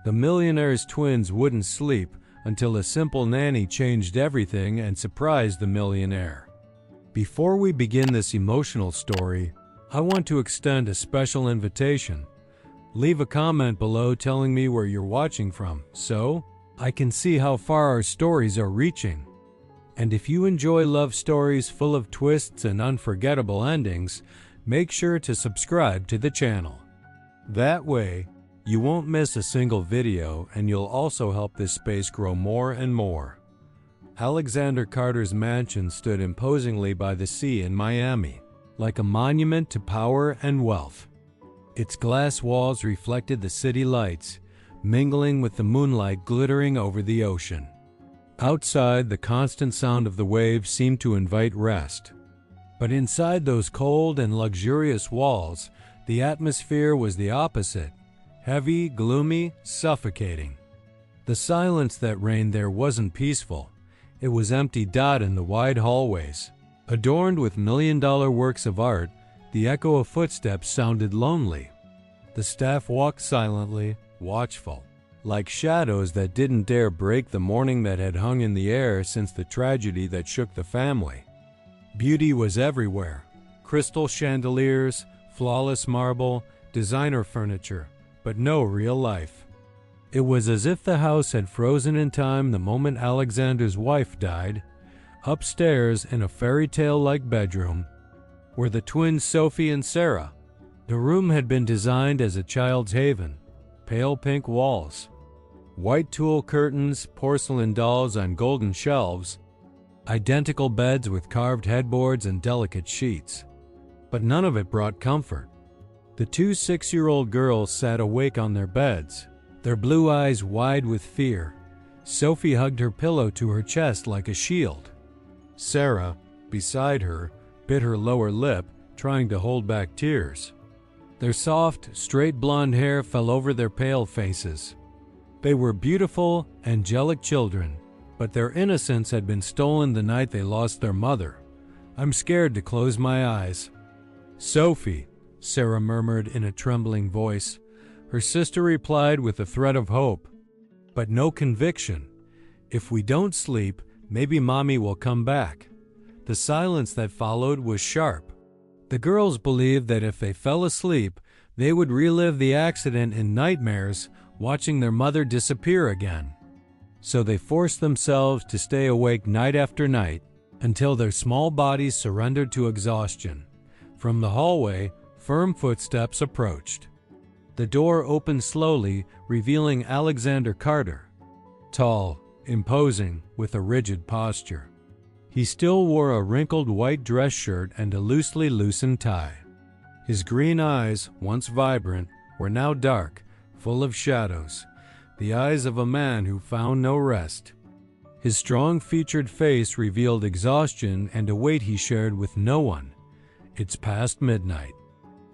The millionaire's twins wouldn't sleep until a simple nanny changed everything and surprised the millionaire. Before we begin this emotional story, I want to extend a special invitation. Leave a comment below telling me where you're watching from, so I can see how far our stories are reaching. And if you enjoy love stories full of twists and unforgettable endings, make sure to subscribe to the channel. That way, you won't miss a single video, and you'll also help this space grow more and more. Alexander Carter's mansion stood imposingly by the sea in Miami, like a monument to power and wealth. Its glass walls reflected the city lights, mingling with the moonlight glittering over the ocean. Outside, the constant sound of the waves seemed to invite rest. But inside those cold and luxurious walls, the atmosphere was the opposite. Heavy, gloomy, suffocating. The silence that reigned there wasn't peaceful. It was empty dot in the wide hallways. Adorned with million-dollar works of art, the echo of footsteps sounded lonely. The staff walked silently, watchful, like shadows that didn't dare break the mourning that had hung in the air since the tragedy that shook the family. Beauty was everywhere. Crystal chandeliers, flawless marble, designer furniture, but no real life. It was as if the house had frozen in time the moment Alexander's wife died. Upstairs, in a fairy tale-like bedroom, were the twins Sophie and Sarah. The room had been designed as a child's haven. Pale pink walls, white tulle curtains, porcelain dolls on golden shelves, identical beds with carved headboards and delicate sheets. But none of it brought comfort. The two 6-year-old girls sat awake on their beds, their blue eyes wide with fear. Sophie hugged her pillow to her chest like a shield. Sarah, beside her, bit her lower lip, trying to hold back tears. Their soft, straight blonde hair fell over their pale faces. They were beautiful, angelic children, but their innocence had been stolen the night they lost their mother. I'm scared to close my eyes. Sophie, Sarah murmured in a trembling voice. Her sister replied with a thread of hope, but no conviction. If we don't sleep, maybe Mommy will come back. The silence that followed was sharp. The girls believed that if they fell asleep, they would relive the accident in nightmares, watching their mother disappear again. So they forced themselves to stay awake night after night until their small bodies surrendered to exhaustion. From the hallway, firm footsteps approached. The door opened slowly, revealing Alexander Carter. Tall, imposing, with a rigid posture. He still wore a wrinkled white dress shirt and a loosely loosened tie. His green eyes, once vibrant, were now dark, full of shadows, the eyes of a man who found no rest. His strong-featured face revealed exhaustion and a weight he shared with no one. It's past midnight.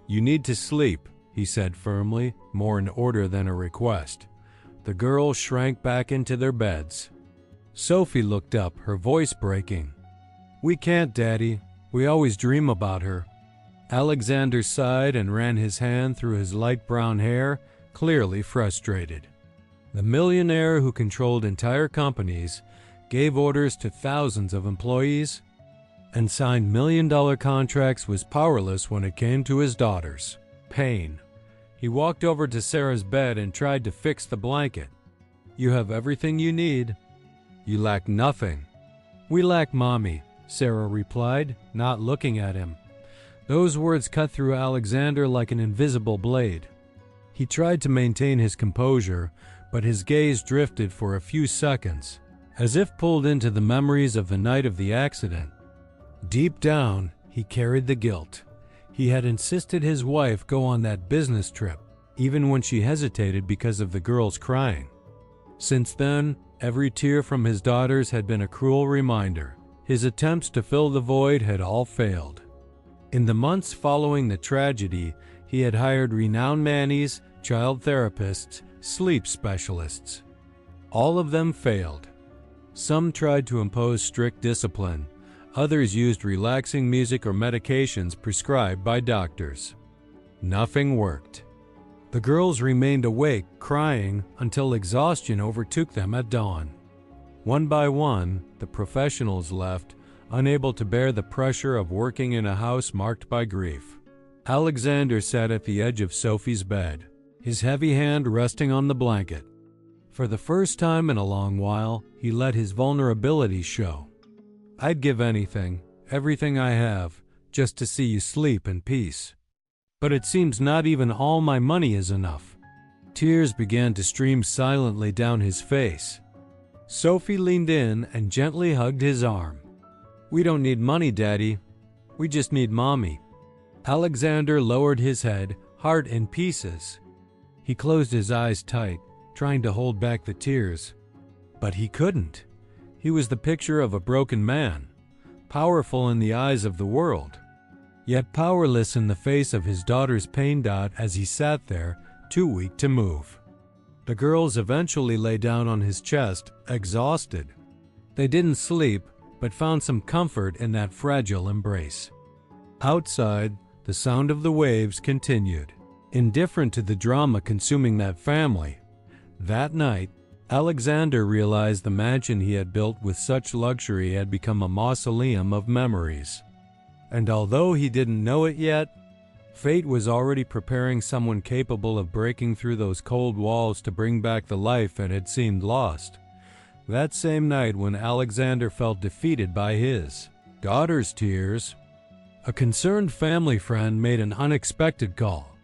You need to sleep, he said firmly, more an order than a request. The girls shrank back into their beds. Sophie looked up, her voice breaking. We can't, Daddy. We always dream about her. Alexander sighed and ran his hand through his light brown hair, clearly frustrated. The millionaire who controlled entire companies, gave orders to thousands of employees, and signed million-dollar contracts was powerless when it came to his daughters. Pain. He walked over to Sarah's bed and tried to fix the blanket. You have everything you need. You lack nothing. We lack Mommy, Sarah replied, not looking at him. Those words cut through Alexander like an invisible blade. He tried to maintain his composure, but his gaze drifted for a few seconds, as if pulled into the memories of the night of the accident. Deep down, he carried the guilt. He had insisted his wife go on that business trip, even when she hesitated because of the girls crying. Since then, every tear from his daughters had been a cruel reminder. His attempts to fill the void had all failed. In the months following the tragedy, he had hired renowned nannies, child therapists, sleep specialists. All of them failed. Some tried to impose strict discipline. Others used relaxing music or medications prescribed by doctors. Nothing worked. The girls remained awake, crying, until exhaustion overtook them at dawn. One by one, the professionals left, unable to bear the pressure of working in a house marked by grief. Alexander sat at the edge of Sophie's bed, his heavy hand resting on the blanket. For the first time in a long while, he let his vulnerability show. "I'd give anything, everything I have, just to see you sleep in peace. But it seems not even all my money is enough." Tears began to stream silently down his face. Sophie leaned in and gently hugged his arm. "We don't need money, Daddy. We just need Mommy." Alexander lowered his head, heart in pieces. He closed his eyes tight, trying to hold back the tears. But he couldn't. He was the picture of a broken man, powerful in the eyes of the world, yet powerless in the face of his daughter's pain. As he sat there, too weak to move. The girls eventually lay down on his chest, exhausted. They didn't sleep, but found some comfort in that fragile embrace. Outside, the sound of the waves continued, indifferent to the drama consuming that family. That night, Alexander realized the mansion he had built with such luxury had become a mausoleum of memories. And although he didn't know it yet, fate was already preparing someone capable of breaking through those cold walls to bring back the life that had seemed lost. That same night, when Alexander felt defeated by his daughter's tears, a concerned family friend made an unexpected call.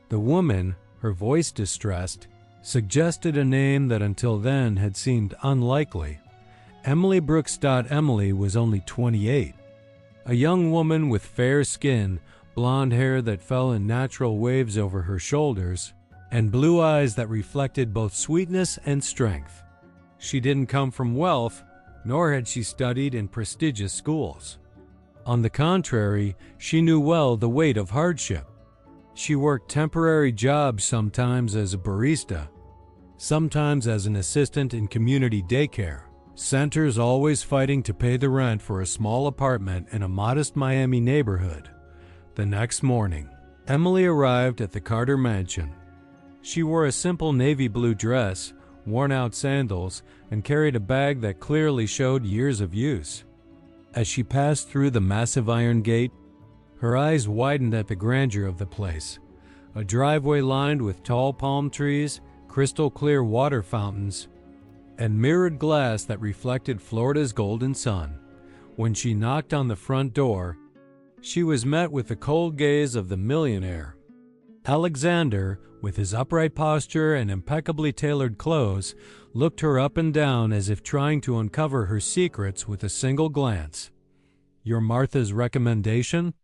The woman, her voice distressed, suggested a name that until then had seemed unlikely. Emily Brooks. Emily was only 28. A young woman with fair skin, blonde hair that fell in natural waves over her shoulders, and blue eyes that reflected both sweetness and strength. She didn't come from wealth, nor had she studied in prestigious schools. On the contrary, she knew well the weight of hardship. She worked temporary jobs, sometimes as a barista, sometimes as an assistant in community daycare centers, always fighting to pay the rent for a small apartment in a modest Miami neighborhood. The next morning, Emily arrived at the Carter mansion. She wore a simple navy blue dress, worn-out sandals, and carried a bag that clearly showed years of use. As she passed through the massive iron gate, her eyes widened at the grandeur of the place. A driveway lined with tall palm trees, crystal-clear water fountains, and mirrored glass that reflected Florida's golden sun. When she knocked on the front door, she was met with the cold gaze of the millionaire. Alexander, with his upright posture and impeccably tailored clothes, looked her up and down as if trying to uncover her secrets with a single glance. "You're Martha's recommendation?"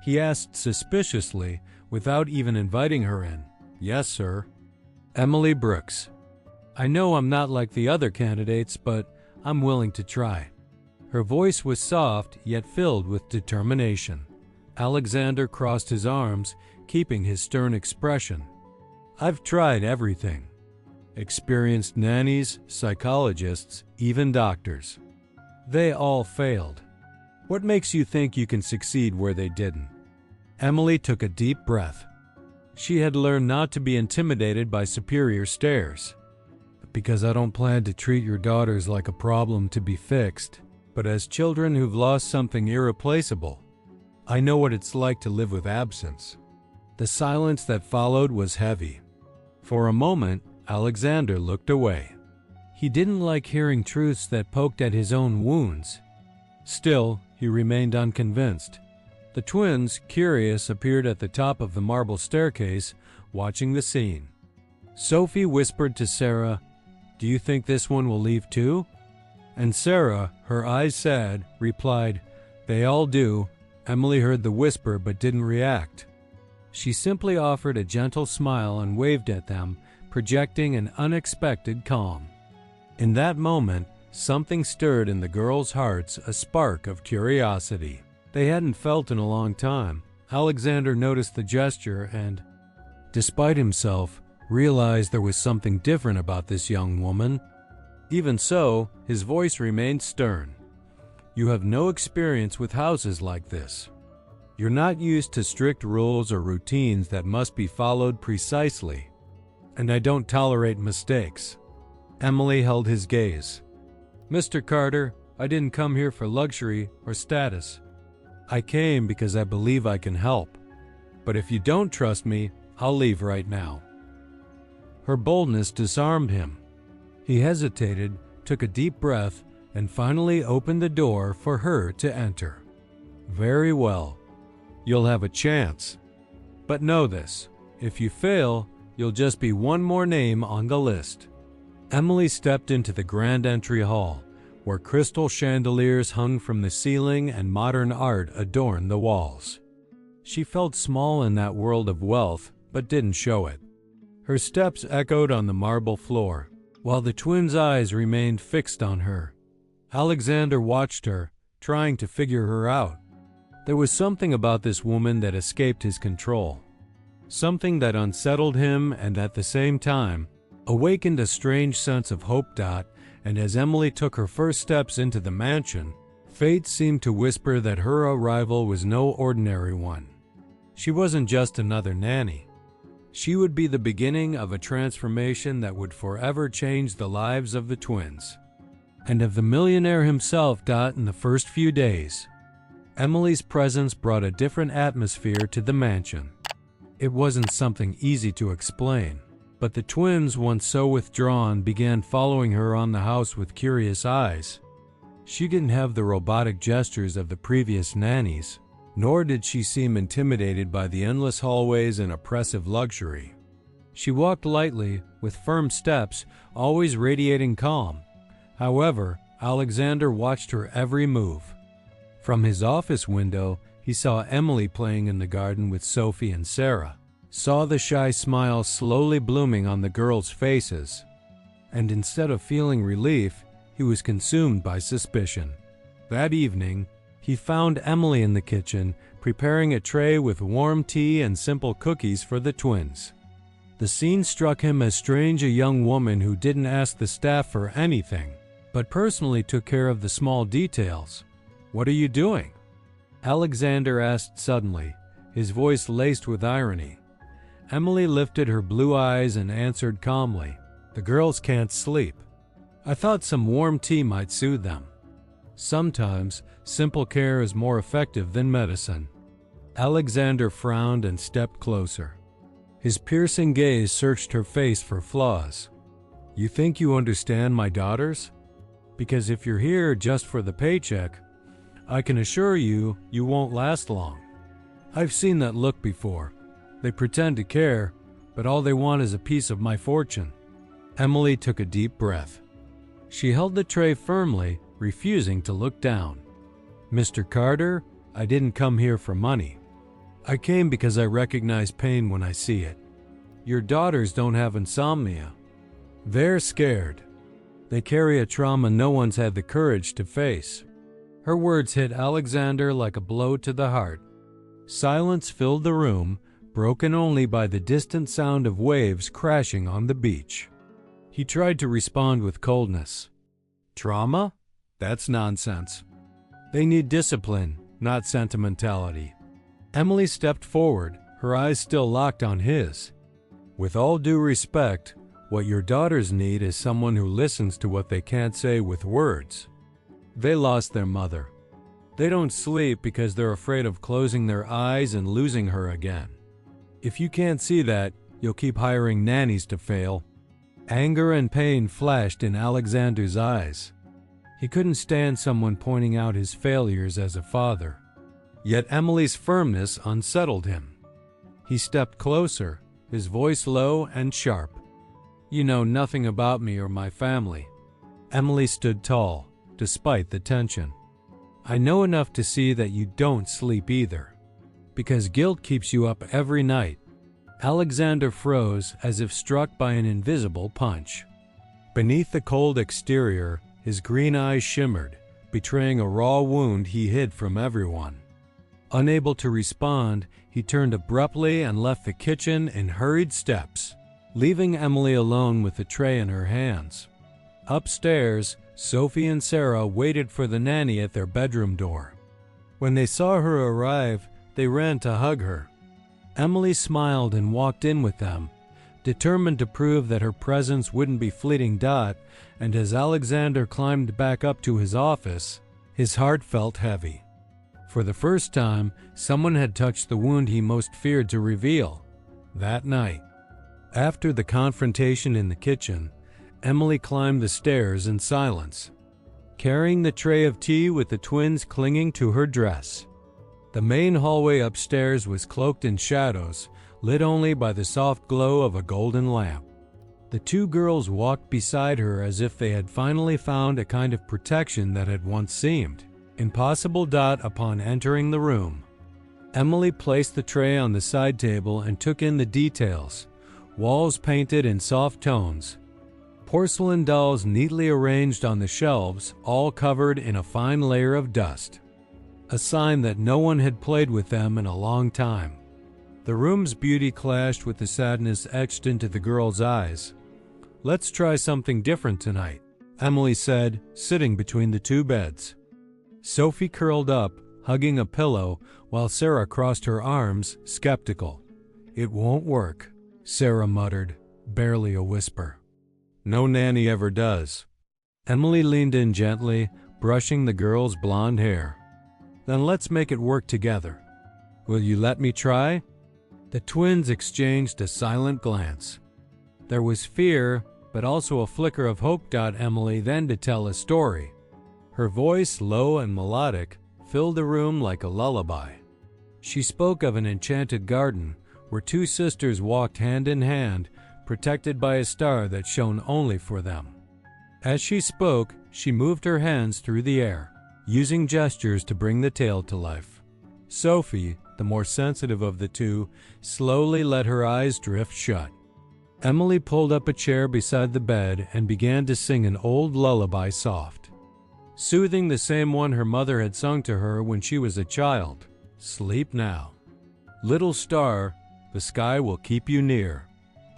he asked suspiciously, without even inviting her in. "Yes, sir." "Emily Brooks. I know I'm not like the other candidates, but I'm willing to try." Her voice was soft, yet filled with determination. Alexander crossed his arms, keeping his stern expression. "I've tried everything. Experienced nannies, psychologists, even doctors. They all failed. What makes you think you can succeed where they didn't?" Emily took a deep breath. She had learned not to be intimidated by superior stares. "Because I don't plan to treat your daughters like a problem to be fixed, but as children who've lost something irreplaceable. I know what it's like to live with absence." The silence that followed was heavy. For a moment, Alexander looked away. He didn't like hearing truths that poked at his own wounds. Still, he remained unconvinced. The twins, curious, appeared at the top of the marble staircase, watching the scene. Sophie whispered to Sarah, "Do you think this one will leave too?" And Sarah, her eyes sad, replied, "They all do." Emily heard the whisper but didn't react. She simply offered a gentle smile and waved at them, projecting an unexpected calm. In that moment, something stirred in the girls' hearts, a spark of curiosity they hadn't felt in a long time. Alexander noticed the gesture and, despite himself, realized there was something different about this young woman. Even so, his voice remained stern. "You have no experience with houses like this. You're not used to strict rules or routines that must be followed precisely. And I don't tolerate mistakes." Emily held his gaze. "Mr. Carter, I didn't come here for luxury or status. I came because I believe I can help. But if you don't trust me, I'll leave right now." Her boldness disarmed him. He hesitated, took a deep breath, and finally opened the door for her to enter. "Very well. You'll have a chance. But know this, if you fail, you'll just be one more name on the list." Emily stepped into the grand entry hall, where crystal chandeliers hung from the ceiling and modern art adorned the walls. She felt small in that world of wealth, but didn't show it. Her steps echoed on the marble floor, while the twins' eyes remained fixed on her. Alexander watched her, trying to figure her out. There was something about this woman that escaped his control. Something that unsettled him and at the same time awakened a strange sense of hope. And as Emily took her first steps into the mansion, fate seemed to whisper that her arrival was no ordinary one. She wasn't just another nanny. She would be the beginning of a transformation that would forever change the lives of the twins. And of the millionaire himself. In the first few days, Emily's presence brought a different atmosphere to the mansion. It wasn't something easy to explain, but the twins, once so withdrawn, began following her on the house with curious eyes. She didn't have the robotic gestures of the previous nannies, nor did she seem intimidated by the endless hallways and oppressive luxury. She walked lightly, with firm steps, always radiating calm. However, Alexander watched her every move. From his office window, he saw Emily playing in the garden with Sophie and Sarah, saw the shy smile slowly blooming on the girls' faces. And instead of feeling relief, he was consumed by suspicion. That evening, he found Emily in the kitchen, preparing a tray with warm tea and simple cookies for the twins. The scene struck him as strange. A young woman who didn't ask the staff for anything, but personally took care of the small details. "What are you doing?" Alexander asked suddenly, his voice laced with irony. Emily lifted her blue eyes and answered calmly, "The girls can't sleep. I thought some warm tea might soothe them." Sometimes, simple care is more effective than medicine. Alexander frowned and stepped closer. His piercing gaze searched her face for flaws. "You think you understand my daughters? Because if you're here just for the paycheck, I can assure you, you won't last long. I've seen that look before. They pretend to care, but all they want is a piece of my fortune." Emily took a deep breath. She held the tray firmly, refusing to look down. "Mr. Carter, I didn't come here for money. I came because I recognize pain when I see it. Your daughters don't have insomnia. They're scared. They carry a trauma no one's had the courage to face." Her words hit Alexander like a blow to the heart. Silence filled the room, broken only by the distant sound of waves crashing on the beach. He tried to respond with coldness. "Trauma? That's nonsense. They need discipline, not sentimentality." Emily stepped forward, her eyes still locked on his. "With all due respect, what your daughters need is someone who listens to what they can't say with words. They lost their mother. They don't sleep because they're afraid of closing their eyes and losing her again. If you can't see that, you'll keep hiring nannies to fail." Anger and pain flashed in Alexander's eyes. He couldn't stand someone pointing out his failures as a father. Yet Emily's firmness unsettled him. He stepped closer, his voice low and sharp. "You know nothing about me or my family." Emily stood tall, despite the tension. "I know enough to see that you don't sleep either, because guilt keeps you up every night." Alexander froze as if struck by an invisible punch. Beneath the cold exterior, his green eyes shimmered, betraying a raw wound he hid from everyone. Unable to respond, he turned abruptly and left the kitchen in hurried steps, leaving Emily alone with the tray in her hands. Upstairs, Sophie and Sarah waited for the nanny at their bedroom door. When they saw her arrive, they ran to hug her. Emily smiled and walked in with them, determined to prove that her presence wouldn't be fleeting. And as Alexander climbed back up to his office, his heart felt heavy. For the first time, someone had touched the wound he most feared to reveal. That night, after the confrontation in the kitchen, Emily climbed the stairs in silence, carrying the tray of tea with the twins clinging to her dress. The main hallway upstairs was cloaked in shadows, lit only by the soft glow of a golden lamp. The two girls walked beside her as if they had finally found a kind of protection that had once seemed impossible. Upon entering the room, Emily placed the tray on the side table and took in the details: walls painted in soft tones, porcelain dolls neatly arranged on the shelves, all covered in a fine layer of dust, a sign that no one had played with them in a long time. The room's beauty clashed with the sadness etched into the girl's eyes. "Let's try something different tonight," Emily said, sitting between the two beds. Sophie curled up, hugging a pillow, while Sarah crossed her arms, skeptical. "It won't work," Sarah muttered, barely a whisper. "No nanny ever does." Emily leaned in gently, brushing the girl's blonde hair. "Then let's make it work together. Will you let me try?" The twins exchanged a silent glance. There was fear, but also a flicker of hope. Emily then to tell a story. Her voice, low and melodic, filled the room like a lullaby. She spoke of an enchanted garden where two sisters walked hand in hand, protected by a star that shone only for them. As she spoke, she moved her hands through the air, using gestures to bring the tale to life. Sophie, the more sensitive of the two, slowly let her eyes drift shut. Emily pulled up a chair beside the bed and began to sing an old lullaby, soft, soothing, the same one her mother had sung to her when she was a child. "Sleep now. Little star, the sky will keep you near."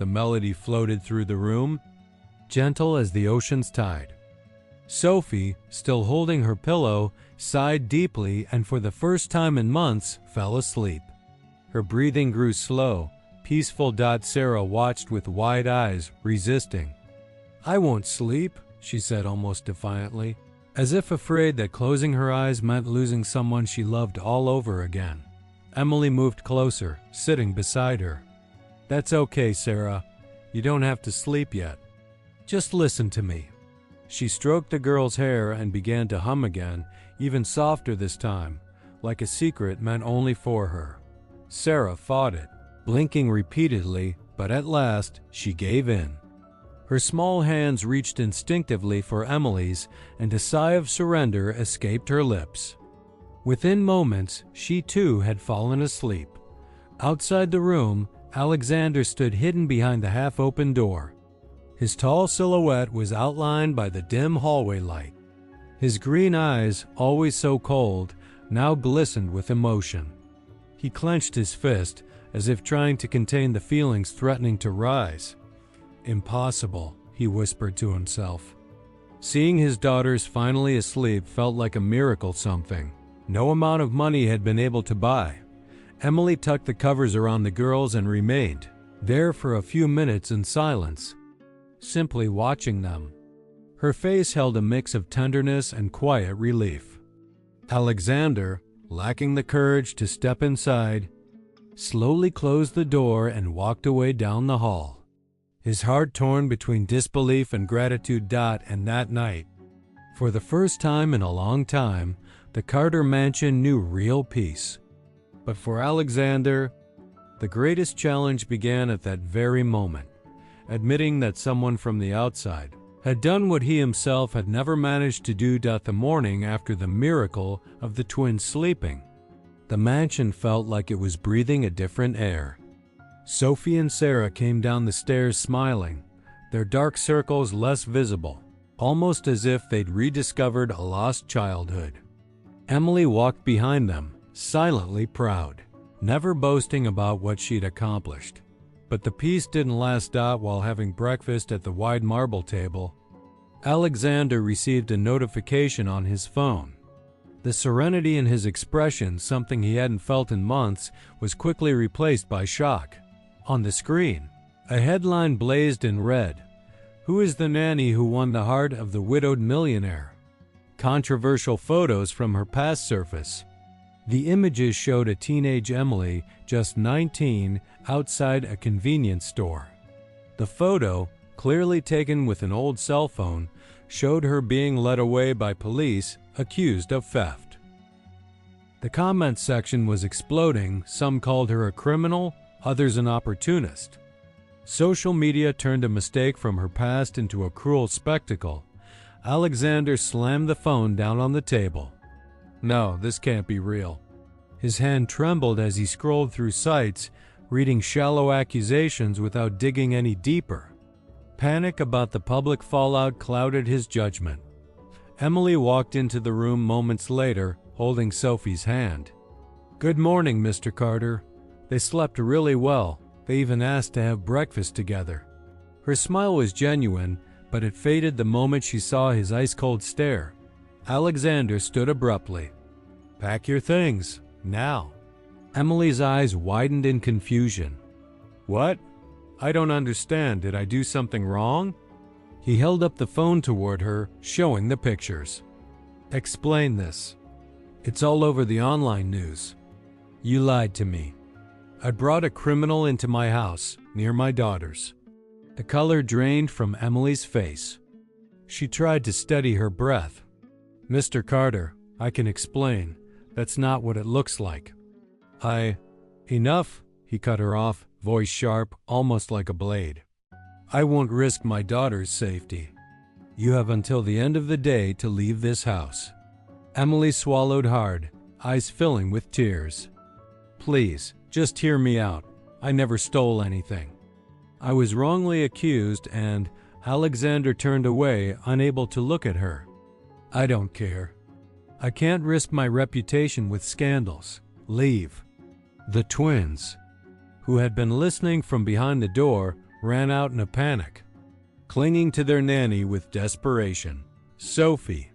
The melody floated through the room, gentle as the ocean's tide. Sophie, still holding her pillow, sighed deeply and for the first time in months fell asleep. Her breathing grew slow, peaceful. Sarah watched with wide eyes, resisting. "I won't sleep," she said almost defiantly, as if afraid that closing her eyes meant losing someone she loved all over again. Emily moved closer, sitting beside her. "That's okay, Sarah. You don't have to sleep yet. Just listen to me." She stroked the girl's hair and began to hum again, even softer this time, like a secret meant only for her. Sarah fought it, blinking repeatedly, but at last she gave in. Her small hands reached instinctively for Emily's, and a sigh of surrender escaped her lips. Within moments, she too had fallen asleep. Outside the room, Alexander stood hidden behind the half-open door. His tall silhouette was outlined by the dim hallway light. His green eyes, always so cold, now glistened with emotion. He clenched his fist, as if trying to contain the feelings threatening to rise. "Impossible," he whispered to himself. Seeing his daughters finally asleep felt like a miracle, something no amount of money had been able to buy. Emily tucked the covers around the girls and remained there for a few minutes in silence, simply watching them. Her face held a mix of tenderness and quiet relief. Alexander, lacking the courage to step inside, slowly closed the door and walked away down the hall, his heart torn between disbelief and gratitude. And that night, for the first time in a long time, the Carter mansion knew real peace. But for Alexander, the greatest challenge began at that very moment, admitting that someone from the outside had done what he himself had never managed to do. The morning after the miracle of the twins sleeping, the mansion felt like it was breathing a different air. Sophie and Sarah came down the stairs smiling, their dark circles less visible, almost as if they'd rediscovered a lost childhood. Emily walked behind them, silently proud, never boasting about what she'd accomplished. But the peace didn't last. While having breakfast at the wide marble table, Alexander received a notification on his phone. The serenity in his expression, something he hadn't felt in months, was quickly replaced by shock. On the screen, a headline blazed in red. "Who is the nanny who won the heart of the widowed millionaire?" Controversial photos from her past surface. The images showed a teenage Emily, just 19, outside a convenience store. The photo, clearly taken with an old cell phone, showed her being led away by police, accused of theft. The comment section was exploding. Some called her a criminal, others an opportunist. Social media turned a mistake from her past into a cruel spectacle. Alexander slammed the phone down on the table. No, this can't be real. His hand trembled as he scrolled through sites, reading shallow accusations without digging any deeper. Panic about the public fallout clouded his judgment. Emily walked into the room moments later, holding Sophie's hand. "Good morning, Mr. Carter." They slept really well. They even asked to have breakfast together. Her smile was genuine, but it faded the moment she saw his ice-cold stare. Alexander stood abruptly. "Pack your things, now." Emily's eyes widened in confusion. "What? I don't understand. Did I do something wrong?" He held up the phone toward her, showing the pictures. "Explain this. It's all over the online news. You lied to me. I brought a criminal into my house, near my daughters." The color drained from Emily's face. She tried to steady her breath. "Mr. Carter, I can explain. That's not what it looks like." Enough," he cut her off, voice sharp, almost like a blade. "I won't risk my daughter's safety. You have until the end of the day to leave this house." Emily swallowed hard, eyes filling with tears. "Please, just hear me out. I never stole anything. I was wrongly accused and—" Alexander turned away, unable to look at her. "I don't care. I can't risk my reputation with scandals. Leave." The twins, who had been listening from behind the door, ran out in a panic, clinging to their nanny with desperation. Sophie,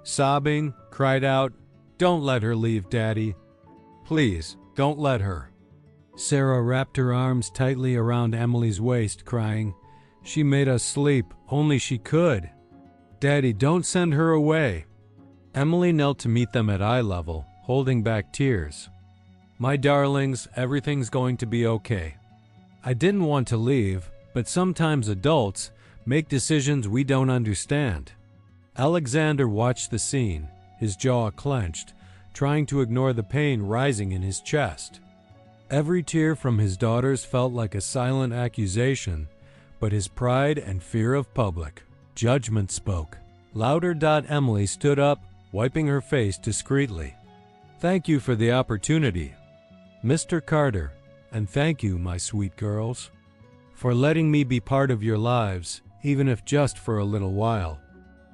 sobbing, cried out, "Don't let her leave, Daddy. Please, don't let her." Sarah wrapped her arms tightly around Emily's waist, crying, "She made us sleep. Only she could. Daddy, don't send her away." Emily knelt to meet them at eye level, holding back tears. "My darlings, everything's going to be okay. I didn't want to leave, but sometimes adults make decisions we don't understand." Alexander watched the scene, his jaw clenched, trying to ignore the pain rising in his chest. Every tear from his daughters felt like a silent accusation, but his pride and fear of public judgment spoke louder. Emily stood up, wiping her face discreetly. "Thank you for the opportunity, Mr. Carter, and thank you, my sweet girls, for letting me be part of your lives, even if just for a little while."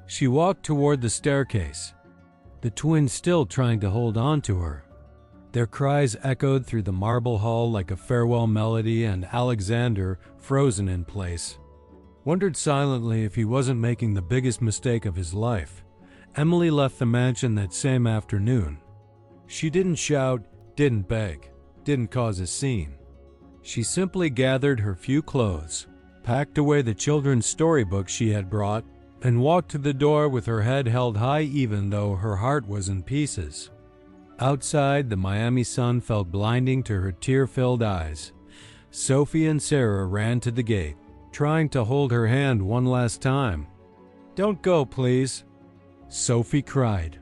She walked toward the staircase, the twins still trying to hold on to her. Their cries echoed through the marble hall like a farewell melody, and Alexander, frozen in place, wondered silently if he wasn't making the biggest mistake of his life. Emily left the mansion that same afternoon. She didn't shout, didn't beg, didn't cause a scene. She simply gathered her few clothes, packed away the children's storybooks she had brought, and walked to the door with her head held high even though her heart was in pieces. Outside, the Miami sun felt blinding to her tear-filled eyes. Sophie and Sarah ran to the gate, trying to hold her hand one last time. "Don't go, please," Sophie cried.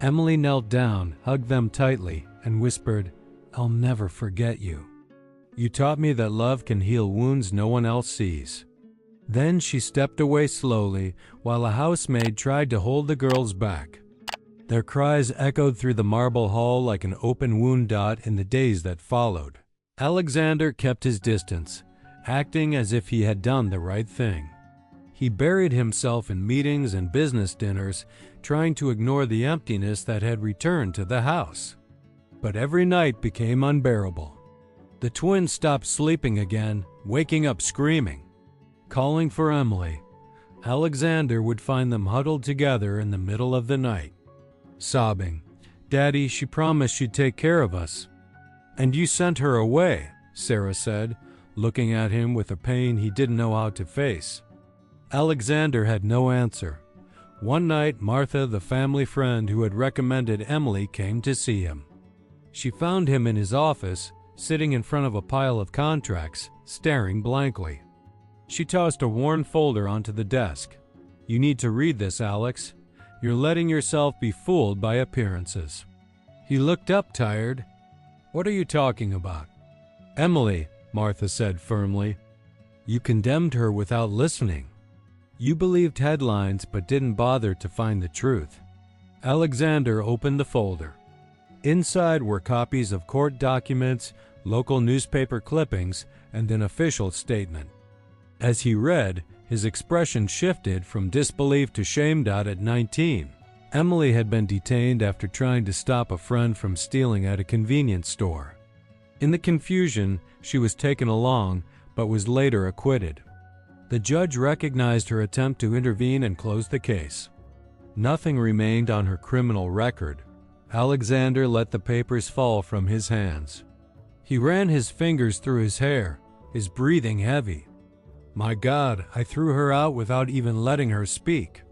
Emily knelt down, hugged them tightly, and whispered, "I'll never forget you. You taught me that love can heal wounds no one else sees." Then she stepped away slowly, while a housemaid tried to hold the girls back. Their cries echoed through the marble hall like an open wound. In the days that followed, Alexander kept his distance, acting as if he had done the right thing. He buried himself in meetings and business dinners, trying to ignore the emptiness that had returned to the house. But every night became unbearable. The twins stopped sleeping again, waking up screaming, calling for Emily. Alexander would find them huddled together in the middle of the night. sobbing. "Daddy, she promised she'd take care of us." "And you sent her away," Sarah said, looking at him with a pain he didn't know how to face. Alexander had no answer. One night, Martha, the family friend who had recommended Emily, came to see him. She found him in his office, sitting in front of a pile of contracts, staring blankly. She tossed a worn folder onto the desk. "You need to read this, Alex. You're letting yourself be fooled by appearances." He looked up, tired. "What are you talking about?" "Emily," Martha said firmly. "You condemned her without listening. You believed headlines but didn't bother to find the truth." Alexander opened the folder. Inside were copies of court documents, local newspaper clippings, and an official statement. As he read, his expression shifted from disbelief to shame. At 19, Emily had been detained after trying to stop a friend from stealing at a convenience store. In the confusion, she was taken along, but was later acquitted. The judge recognized her attempt to intervene and closed the case. Nothing remained on her criminal record. Alexander let the papers fall from his hands. He ran his fingers through his hair, his breathing heavy. "My God, I threw her out without even letting her speak.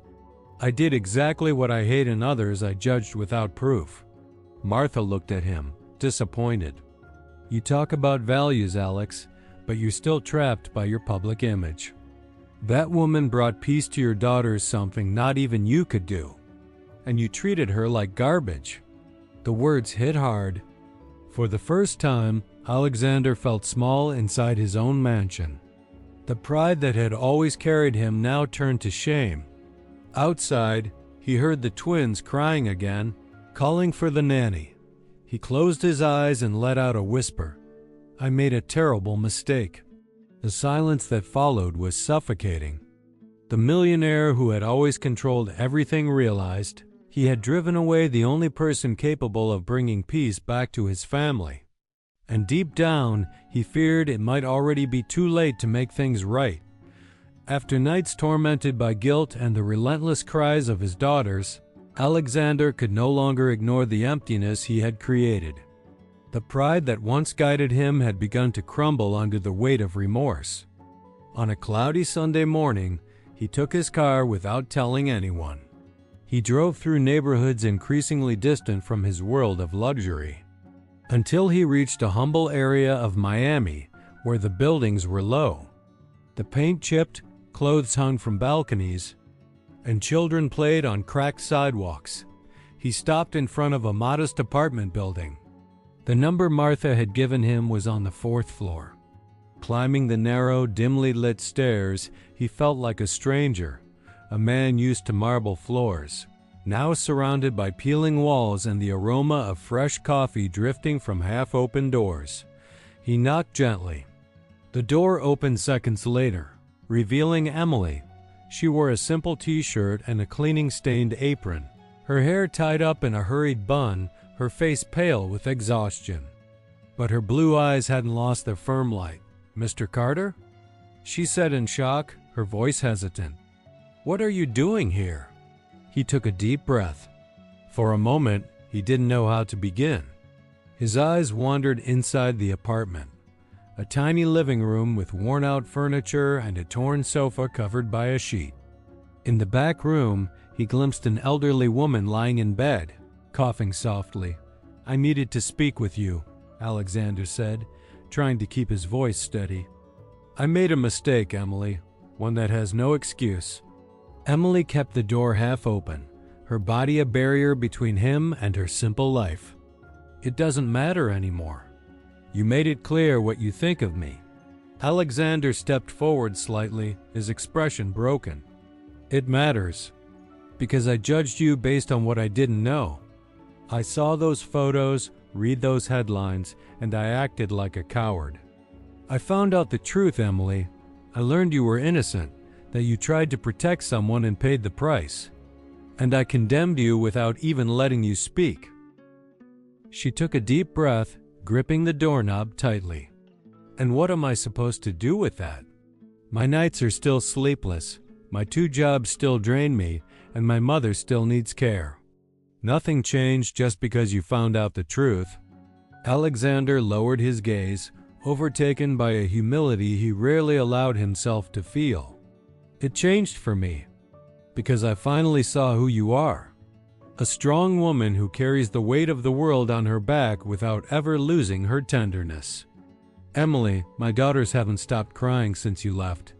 I did exactly what I hate in others I judged without proof." Martha looked at him, disappointed. "You talk about values, Alex, but you're still trapped by your public image. That woman brought peace to your daughters, something not even you could do. And you treated her like garbage." The words hit hard. For the first time, Alexander felt small inside his own mansion. The pride that had always carried him now turned to shame. Outside, he heard the twins crying again, calling for the nanny. He closed his eyes and let out a whisper. "I made a terrible mistake." The silence that followed was suffocating. The millionaire who had always controlled everything realized he had driven away the only person capable of bringing peace back to his family. And deep down, he feared it might already be too late to make things right. After nights tormented by guilt and the relentless cries of his daughters, Alexander could no longer ignore the emptiness he had created. The pride that once guided him had begun to crumble under the weight of remorse. On a cloudy Sunday morning, he took his car without telling anyone. He drove through neighborhoods increasingly distant from his world of luxury, until he reached a humble area of Miami where the buildings were low. The paint chipped, clothes hung from balconies, and children played on cracked sidewalks. He stopped in front of a modest apartment building. The number Martha had given him was on the 4th floor. Climbing the narrow, dimly lit stairs, he felt like a stranger, a man used to marble floors, now surrounded by peeling walls and the aroma of fresh coffee drifting from half-open doors. He knocked gently. The door opened seconds later, revealing Emily. She wore a simple t-shirt and a cleaning-stained apron, her hair tied up in a hurried bun, her face pale with exhaustion. But her blue eyes hadn't lost their firm light. "Mr. Carter?" she said in shock, her voice hesitant. "What are you doing here?" He took a deep breath. For a moment, he didn't know how to begin. His eyes wandered inside the apartment. A tiny living room with worn-out furniture and a torn sofa covered by a sheet. In the back room, he glimpsed an elderly woman lying in bed, coughing softly. "I needed to speak with you," Alexander said, trying to keep his voice steady. "I made a mistake, Emily, one that has no excuse." Emily kept the door half open, her body a barrier between him and her simple life. "It doesn't matter anymore. You made it clear what you think of me." Alexander stepped forward slightly, his expression broken. "It matters, because I judged you based on what I didn't know. I saw those photos, read those headlines, and I acted like a coward. I found out the truth, Emily. I learned you were innocent, that you tried to protect someone and paid the price. And I condemned you without even letting you speak." She took a deep breath, gripping the doorknob tightly. "And what am I supposed to do with that? My nights are still sleepless, my 2 jobs still drain me, and my mother still needs care. Nothing changed just because you found out the truth." Alexander lowered his gaze, overtaken by a humility he rarely allowed himself to feel. "It changed for me, because I finally saw who you are. A strong woman who carries the weight of the world on her back without ever losing her tenderness. Emily, my daughters haven't stopped crying since you left.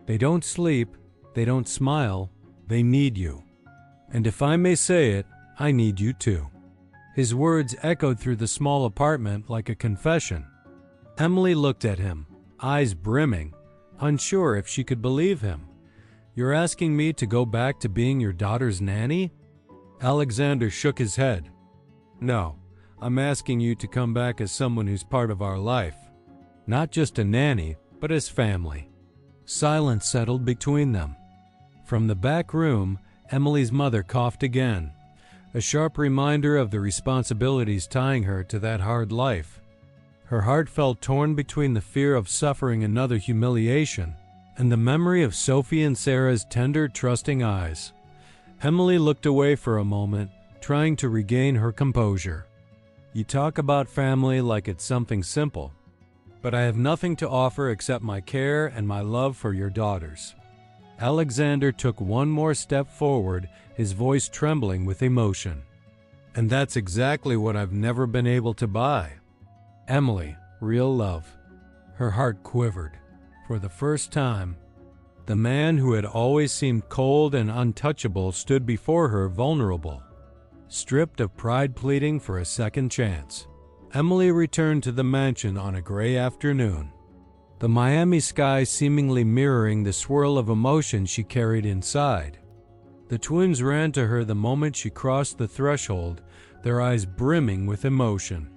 They don't sleep, they don't smile, they need you. And if I may say it, I need you too." His words echoed through the small apartment like a confession. Emily looked at him, eyes brimming, unsure if she could believe him. "You're asking me to go back to being your daughter's nanny?" Alexander shook his head. "No, I'm asking you to come back as someone who's part of our life. Not just a nanny, but as family." Silence settled between them. From the back room, Emily's mother coughed again, a sharp reminder of the responsibilities tying her to that hard life. Her heart felt torn between the fear of suffering another humiliation and the memory of Sophie and Sarah's tender, trusting eyes. Emily looked away for a moment, trying to regain her composure. "You talk about family like it's something simple, but I have nothing to offer except my care and my love for your daughters." Alexander took one more step forward, his voice trembling with emotion. "And that's exactly what I've never been able to buy. Emily, real love." Her heart quivered. For the first time, the man who had always seemed cold and untouchable stood before her vulnerable, stripped of pride, pleading for a second chance. Emily returned to the mansion on a gray afternoon, the Miami sky seemingly mirroring the swirl of emotion she carried inside. The twins ran to her the moment she crossed the threshold, their eyes brimming with emotion.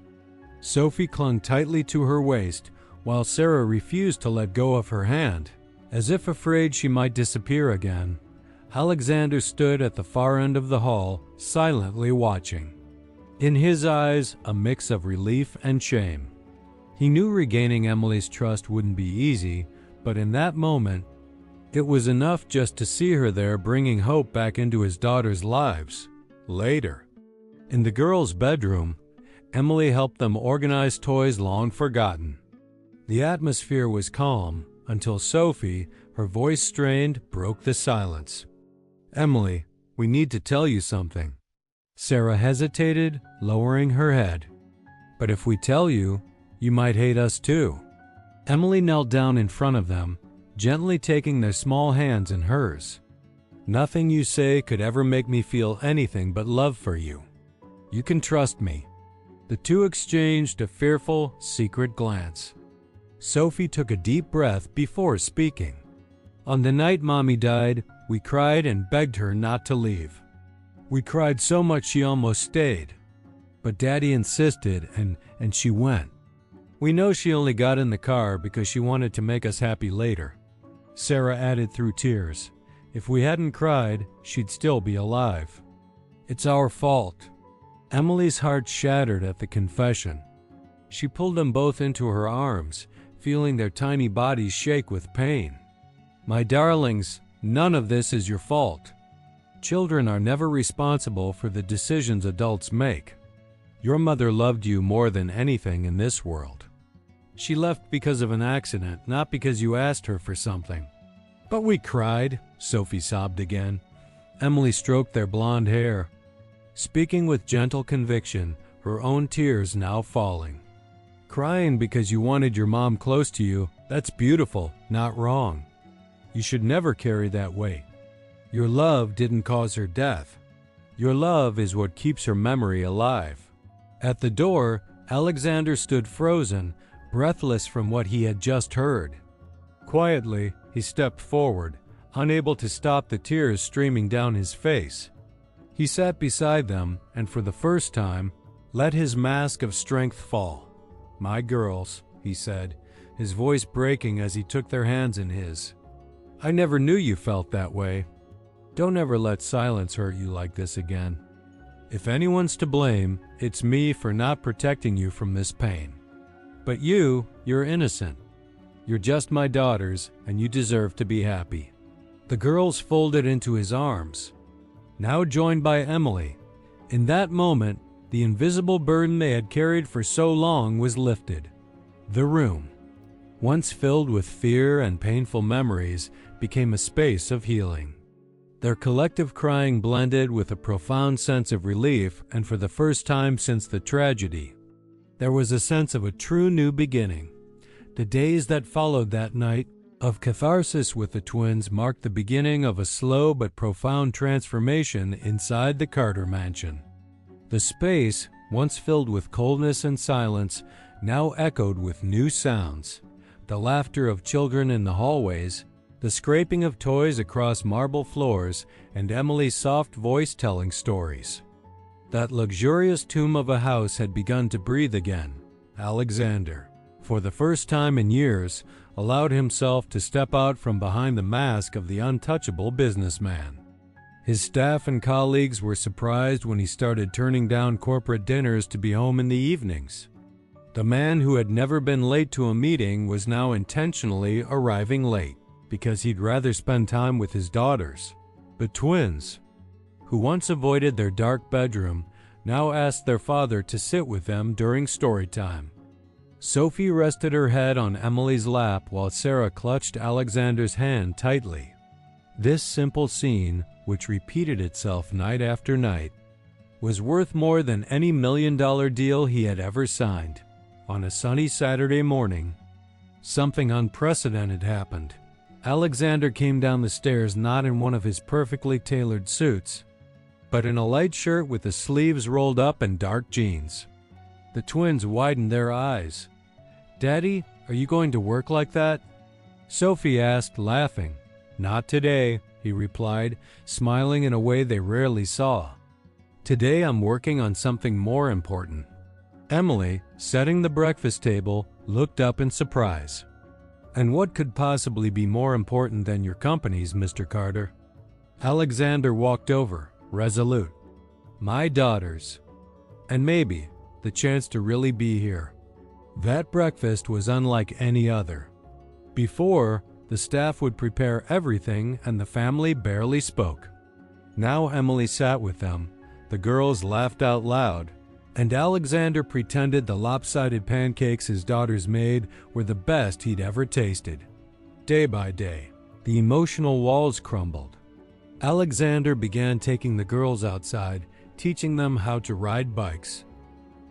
Sophie clung tightly to her waist, while Sarah refused to let go of her hand. As if afraid she might disappear again, Alexander stood at the far end of the hall, silently watching. In his eyes, a mix of relief and shame. He knew regaining Emily's trust wouldn't be easy, but in that moment, it was enough just to see her there, bringing hope back into his daughters' lives. Later, in the girls' bedroom, Emily helped them organize toys long forgotten. The atmosphere was calm, until Sophie, her voice strained, broke the silence. "Emily, we need to tell you something." Sarah hesitated, lowering her head. "But if we tell you, you might hate us too." Emily knelt down in front of them, gently taking their small hands in hers. "Nothing you say could ever make me feel anything but love for you. You can trust me." The two exchanged a fearful, secret glance. Sophie took a deep breath before speaking. "On the night Mommy died, we cried and begged her not to leave. We cried so much she almost stayed. But Daddy insisted, and she went. We know she only got in the car because she wanted to make us happy later." Sarah added through tears, "If we hadn't cried, she'd still be alive. It's our fault." Emily's heart shattered at the confession. She pulled them both into her arms, feeling their tiny bodies shake with pain. "My darlings, none of this is your fault. Children are never responsible for the decisions adults make. Your mother loved you more than anything in this world. She left because of an accident, not because you asked her for something." "But we cried," Sophie sobbed again. Emily stroked their blonde hair, speaking with gentle conviction, her own tears now falling. "Crying because you wanted your mom close to you, that's beautiful, not wrong. You should never carry that weight. Your love didn't cause her death. Your love is what keeps her memory alive." At the door, Alexander stood frozen, breathless from what he had just heard. Quietly, he stepped forward, unable to stop the tears streaming down his face. He sat beside them and, for the first time, let his mask of strength fall. "My girls," he said, his voice breaking as he took their hands in his. "I never knew you felt that way. Don't ever let silence hurt you like this again. If anyone's to blame, it's me for not protecting you from this pain. But you're innocent. You're just my daughters, and you deserve to be happy." The girls folded into his arms. Now joined by Emily, In that moment, the invisible burden they had carried for so long was lifted. The room, once filled with fear and painful memories, became a space of healing. Their collective crying blended with a profound sense of relief, and for the first time since the tragedy, there was a sense of a true new beginning. The days that followed that night of catharsis with the twins marked the beginning of a slow but profound transformation inside the Carter mansion. The space, once filled with coldness and silence, now echoed with new sounds. The laughter of children in the hallways, the scraping of toys across marble floors, and Emily's soft voice telling stories. That luxurious tomb of a house had begun to breathe again. Alexander, for the first time in years, allowed himself to step out from behind the mask of the untouchable businessman. His staff and colleagues were surprised when he started turning down corporate dinners to be home in the evenings. The man who had never been late to a meeting was now intentionally arriving late because he'd rather spend time with his daughters. The twins, who once avoided their dark bedroom, now asked their father to sit with them during story time. Sophie rested her head on Emily's lap while Sarah clutched Alexander's hand tightly. This simple scene, which repeated itself night after night, was worth more than any $1 million deal he had ever signed. On a sunny Saturday morning, something unprecedented happened. Alexander came down the stairs not in one of his perfectly tailored suits, but in a light shirt with the sleeves rolled up and dark jeans. The twins widened their eyes. "Daddy, are you going to work like that?" Sophie asked, laughing. "Not today," he replied, smiling in a way they rarely saw. "Today I'm working on something more important." Emily, setting the breakfast table, looked up in surprise. "And what could possibly be more important than your companies, Mr. Carter?" Alexander walked over, resolute. "My daughters. And maybe the chance to really be here." That breakfast was unlike any other. Before, the staff would prepare everything and the family barely spoke. Now Emily sat with them, the girls laughed out loud, and Alexander pretended the lopsided pancakes his daughters made were the best he'd ever tasted. Day by day, the emotional walls crumbled. Alexander began taking the girls outside, teaching them how to ride bikes.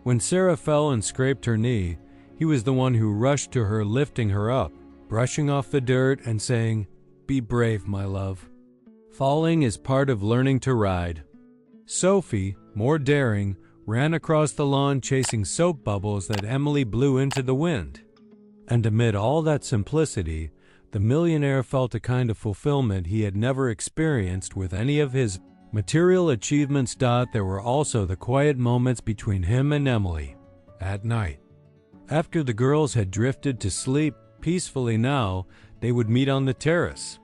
When Sarah fell and scraped her knee, he was the one who rushed to her, lifting her up, brushing off the dirt and saying, "Be brave, my love. Falling is part of learning to ride." Sophie, more daring, ran across the lawn chasing soap bubbles that Emily blew into the wind. And amid all that simplicity, the millionaire felt a kind of fulfillment he had never experienced with any of his material achievements. There were also the quiet moments between him and Emily. At night, after the girls had drifted to sleep peacefully now, they would meet on the terrace.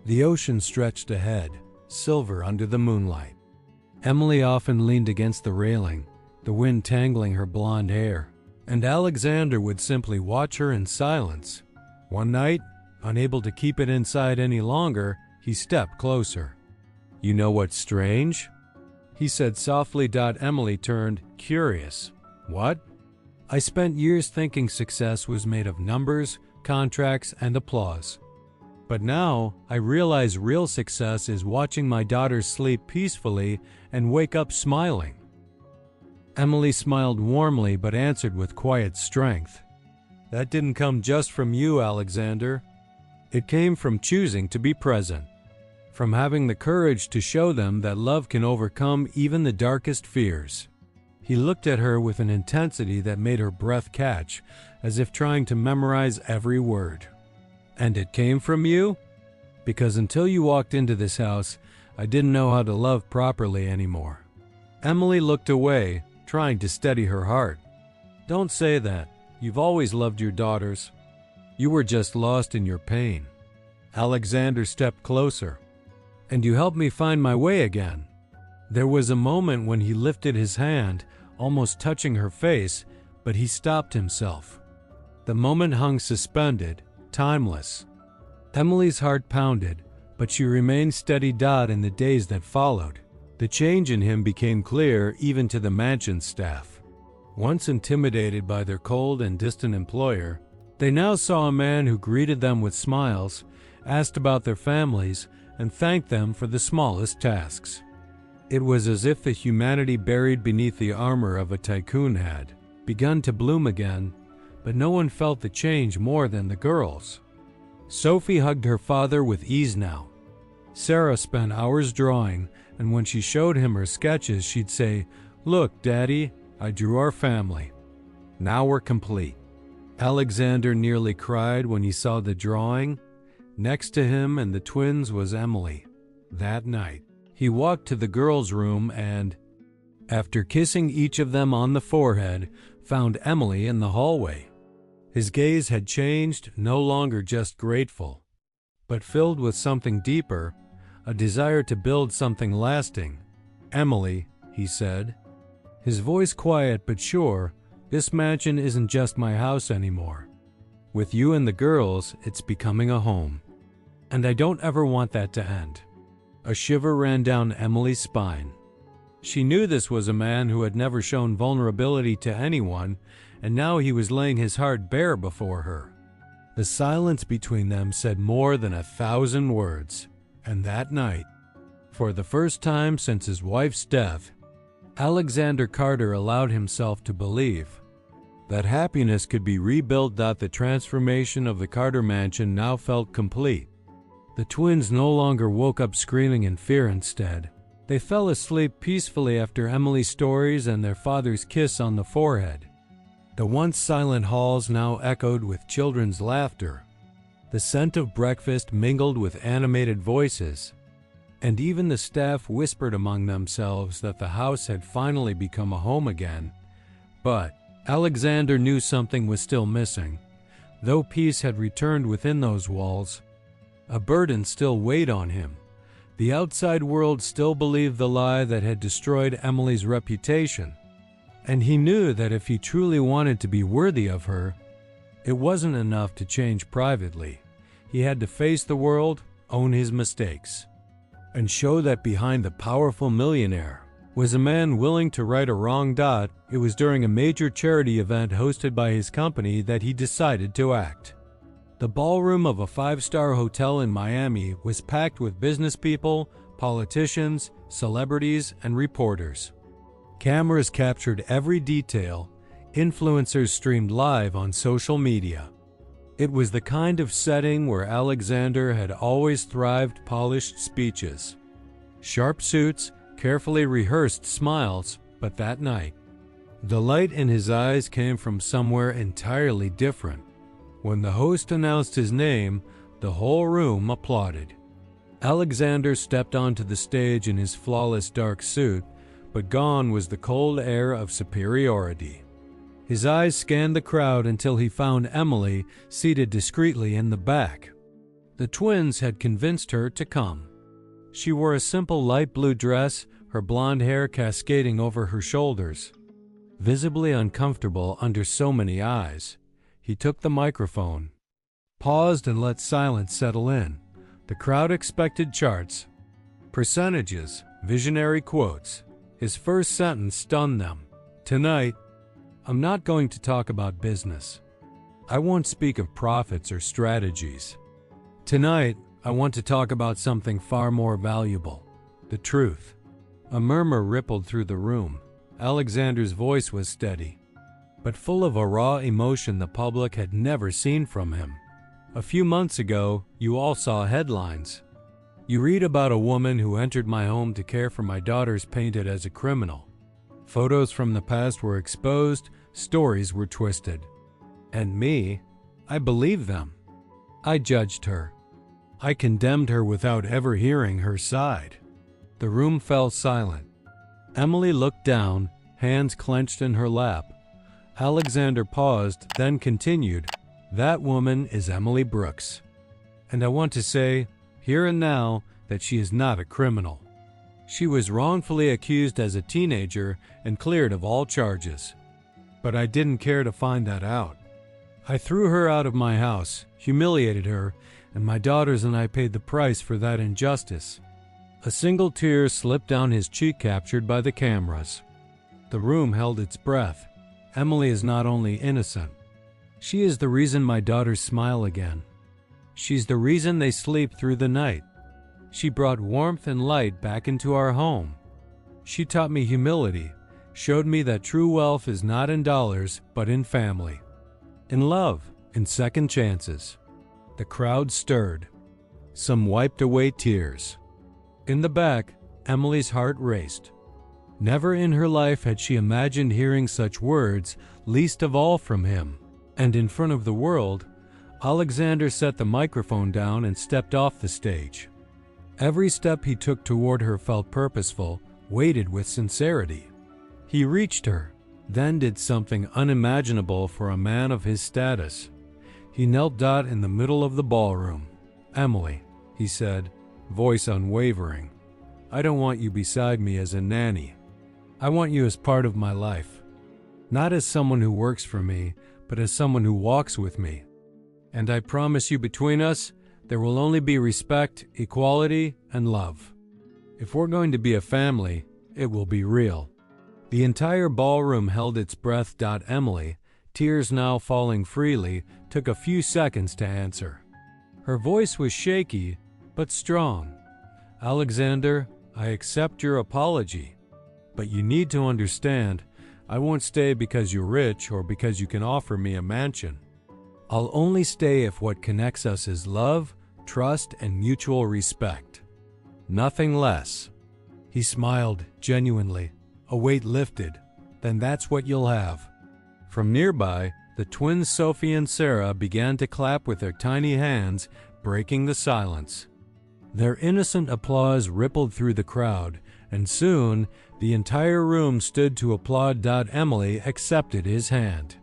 The ocean stretched ahead, silver under the moonlight. Emily often leaned against the railing, the wind tangling her blonde hair, and Alexander would simply watch her in silence. One night, unable to keep it inside any longer, he stepped closer. "You know what's strange?" he said softly. Emily turned, curious. "What?" "I spent years thinking success was made of numbers, contracts, and applause. But now I realize real success is watching my daughters sleep peacefully and wake up smiling." Emily smiled warmly but answered with quiet strength. "That didn't come just from you, Alexander. It came from choosing to be present, from having the courage to show them that love can overcome even the darkest fears." He looked at her with an intensity that made her breath catch, as if trying to memorize every word. "And it came from you? Because until you walked into this house, I didn't know how to love properly anymore." Emily looked away, trying to steady her heart. "Don't say that. You've always loved your daughters. You were just lost in your pain." Alexander stepped closer. "And you helped me find my way again." There was a moment when he lifted his hand, almost touching her face, but he stopped himself. The moment hung suspended, timeless. Emily's heart pounded, but she remained steady. In the days that followed, The change in him became clear even to the mansion staff. Once intimidated by their cold and distant employer, they now saw a man who greeted them with smiles, asked about their families, and thanked them for the smallest tasks. It was as if the humanity buried beneath the armor of a tycoon had begun to bloom again, but no one felt the change more than the girls. Sophie hugged her father with ease now. Sarah spent hours drawing, and when she showed him her sketches, she'd say, "Look, Daddy, I drew our family. Now we're complete." Alexander nearly cried when he saw the drawing. Next to him and the twins was Emily. That night, he walked to the girls' room and, after kissing each of them on the forehead, found Emily in the hallway. His gaze had changed, no longer just grateful, but filled with something deeper, a desire to build something lasting. "Emily," he said, his voice quiet but sure, "this mansion isn't just my house anymore. With you and the girls, it's becoming a home. And I don't ever want that to end." A shiver ran down Emily's spine. She knew this was a man who had never shown vulnerability to anyone, and now he was laying his heart bare before her. The silence between them said more than 1,000 words, and that night, for the first time since his wife's death, Alexander Carter allowed himself to believe that happiness could be rebuilt. The transformation of the Carter mansion now felt complete. The twins no longer woke up screaming in fear. Instead, they fell asleep peacefully after Emily's stories and their father's kiss on the forehead. The once silent halls now echoed with children's laughter. The scent of breakfast mingled with animated voices, and even the staff whispered among themselves that the house had finally become a home again. But Alexander knew something was still missing. Though peace had returned within those walls, a burden still weighed on him. The outside world still believed the lie that had destroyed Emily's reputation, and he knew that if he truly wanted to be worthy of her, it wasn't enough to change privately. He had to face the world, own his mistakes, and show that behind the powerful millionaire was a man willing to right a wrong. It was during a major charity event hosted by his company that he decided to act. The ballroom of a 5-star hotel in Miami was packed with business people, politicians, celebrities, and reporters. Cameras captured every detail. Influencers streamed live on social media. It was the kind of setting where Alexander had always thrived. Polished speeches, sharp suits, carefully rehearsed smiles, but that night, the light in his eyes came from somewhere entirely different. When the host announced his name, the whole room applauded. Alexander stepped onto the stage in his flawless dark suit, but gone was the cold air of superiority. His eyes scanned the crowd until he found Emily seated discreetly in the back. The twins had convinced her to come. She wore a simple light blue dress, her blonde hair cascading over her shoulders. Visibly uncomfortable under so many eyes, he took the microphone, paused, and let silence settle in. The crowd expected charts, percentages, visionary quotes. His first sentence stunned them. "Tonight, I'm not going to talk about business. I won't speak of profits or strategies. Tonight, I want to talk about something far more valuable, the truth." A murmur rippled through the room. Alexander's voice was steady, but full of a raw emotion the public had never seen from him. "A few months ago, you all saw headlines. You read about a woman who entered my home to care for my daughters painted as a criminal. Photos from the past were exposed, stories were twisted. And me, I believed them. I judged her. I condemned her without ever hearing her side." The room fell silent. Emily looked down, hands clenched in her lap. Alexander paused, then continued, "That woman is Emily Brooks. And I want to say, here and now, that she is not a criminal. She was wrongfully accused as a teenager and cleared of all charges. But I didn't care to find that out. I threw her out of my house, humiliated her, and my daughters and I paid the price for that injustice. A single tear slipped down his cheek, captured by the cameras. The room held its breath. Emily is not only innocent, she is the reason my daughters smile again. She's the reason they sleep through the night. She brought warmth and light back into our home. She taught me humility, showed me that true wealth is not in dollars, but in family, in love, in second chances. The crowd stirred. Some wiped away tears. In the back, Emily's heart raced. Never in her life had she imagined hearing such words, least of all from him. And in front of the world, Alexander set the microphone down and stepped off the stage. Every step he took toward her felt purposeful, weighted with sincerity. He reached her, then did something unimaginable for a man of his status. He knelt down in the middle of the ballroom. "Emily," he said, voice unwavering, "I don't want you beside me as a nanny. I want you as part of my life. Not as someone who works for me, but as someone who walks with me. And I promise you, between us, there will only be respect, equality, and love. If we're going to be a family, it will be real." The entire ballroom held its breath. Emily, tears now falling freely, took a few seconds to answer. Her voice was shaky, but strong. "Alexander, I accept your apology. But you need to understand, I won't stay because you're rich or because you can offer me a mansion. I'll only stay if what connects us is love, trust, and mutual respect. Nothing less." He smiled genuinely, a weight lifted. "Then that's what you'll have." From nearby, the twins Sophie and Sarah began to clap with their tiny hands, breaking the silence. Their innocent applause rippled through the crowd, and soon the entire room stood to applaud. Emily accepted his hand.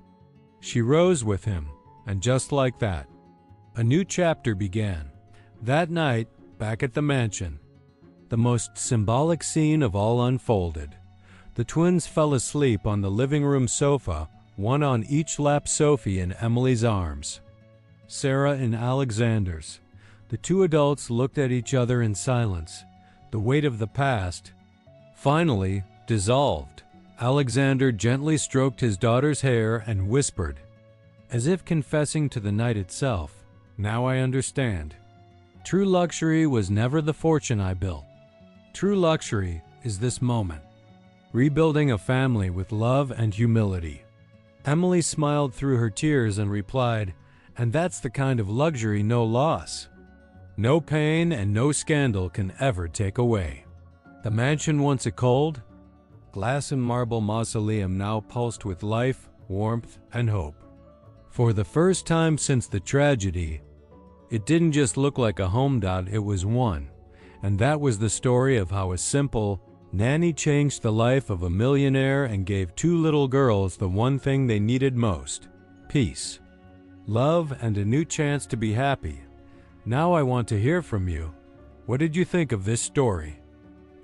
She rose with him, and just like that, a new chapter began. That night, back at the mansion, the most symbolic scene of all unfolded. The twins fell asleep on the living room sofa, one on each lap, Sophie in Emily's arms, Sarah in Alexander's. The two adults looked at each other in silence. The weight of the past, finally, dissolved. Alexander gently stroked his daughter's hair and whispered, as if confessing to the night itself, "Now I understand. True luxury was never the fortune I built. True luxury is this moment, rebuilding a family with love and humility." Emily smiled through her tears and replied, "And that's the kind of luxury no loss, no pain, and no scandal can ever take away." The mansion, once a cold, glass and marble mausoleum, now pulsed with life, warmth, and hope. For the first time since the tragedy, it didn't just look like a home. It was one. And that was the story of how a simple nanny changed the life of a millionaire and gave two little girls the one thing they needed most: peace, love, and a new chance to be happy. Now I want to hear from you. What did you think of this story?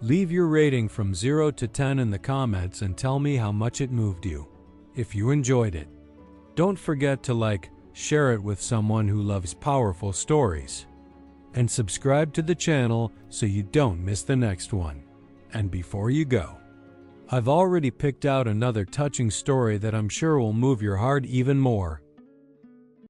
Leave your rating from 0 to 10 in the comments and tell me how much it moved you. If you enjoyed it, don't forget to like, share it with someone who loves powerful stories, and subscribe to the channel so you don't miss the next one. And before you go, I've already picked out another touching story that I'm sure will move your heart even more.